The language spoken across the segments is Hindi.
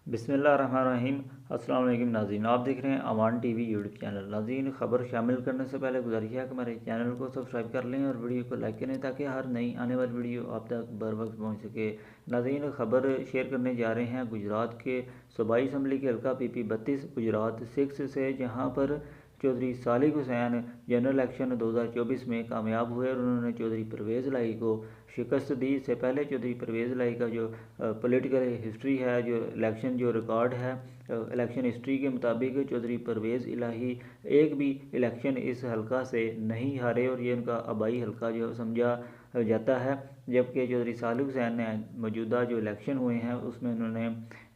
बिस्मिल्लाहिर्रहमानिर्रहीम। अस्सलाम वालेकुम नाज़रीन, आप देख रहे हैं अवान टीवी यूट्यूब चैनल। नाज़रीन, ख़बर शामिल करने से पहले गुजारिश है कि हमारे चैनल को सब्सक्राइब कर लें और वीडियो को लाइक करें ताकि हर नई आने वाली वीडियो आप तक बर वक्त पहुँच सके। नाज़रीन, ख़बर शेयर करने जा रहे हैं गुजरात के सूबाई असम्बली के हल्का PP 32 गुजरात 6 से, जहाँ पर चौधरी सालिक हुसैन जनरल इलेक्शन 2024 में कामयाब हुए और उन्होंने चौधरी परवेज़ लाई को शिकस्त दी। इससे पहले चौधरी परवेज़ लाई का जो पॉलिटिकल हिस्ट्री है, जो इलेक्शन जो रिकॉर्ड है, इलेक्शन हिस्ट्री के मुताबिक चौधरी परवेज़ इलाही एक भी इलेक्शन इस हलका से नहीं हारे और ये उनका आबाई हलका जो समझा जाता है। जबकि चौधरी सालिक हुसैन ने मौजूदा जो इलेक्शन हुए हैं उसमें उन्होंने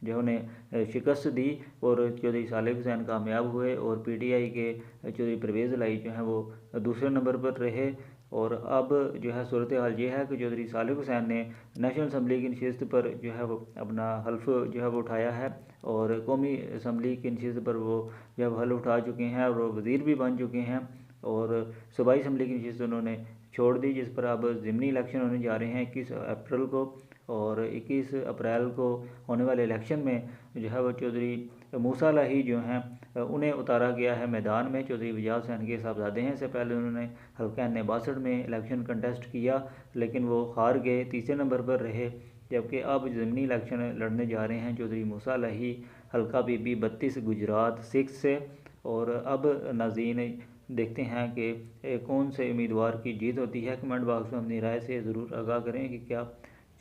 जो उन्हें शिकस्त दी और चौधरी सालिक हुसैन कामयाब हुए और PTI के चौधरी परवेज़ इलाही जो हैं वो दूसरे नंबर पर रहे। और अब जो है सूरत हाल ये है कि चौधरी सालिक हुसैन ने नेशनल असम्बली की नशिस्त पर जो है वो अपना हल्फ जो है वो उठाया है और कौमी असम्बली की नशिस्त पर वो जो है हल्फ उठा चुके हैं और वज़ीर भी बन चुके हैं। और सूबाई असम्बली की नशिस्त उन्होंने छोड़ दी, जिस पर अब ज़िमनी इलेक्शन होने जा रहे हैं 21 अप्रैल को। और 21 अप्रैल को होने वाले इलेक्शन में जो है वो चौधरी मूसा लाही जो हैं उन्हें उतारा गया है मैदान में। चौधरी वजाद हुसैन के साहबजादे हैं। इससे पहले उन्होंने हल्का N62 में इलेक्शन कंटेस्ट किया, लेकिन वो हार गए, तीसरे नंबर पर रहे। जबकि अब ज़िमनी इलेक्शन लड़ने जा रहे हैं चौधरी मूसा लाही हल्का PP 32 गुजरात 6 से। और अब नाज़रीन देखते हैं कि कौन से उम्मीदवार की जीत होती है। कमेंट बॉक्स में अपनी राय से ज़रूर आगाह करें कि क्या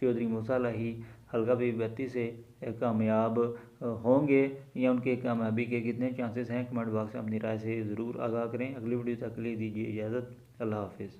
चौधरी मूसा लाही हल्का PP 32 से कामयाब होंगे या उनके कामयाबी के कितने चांसेस हैं। कमेंट बॉक्स में अपनी राय से ज़रूर आगाह करें। अगली वीडियो तक के लिए दीजिए इजाज़त। अल्लाह हाफिज़।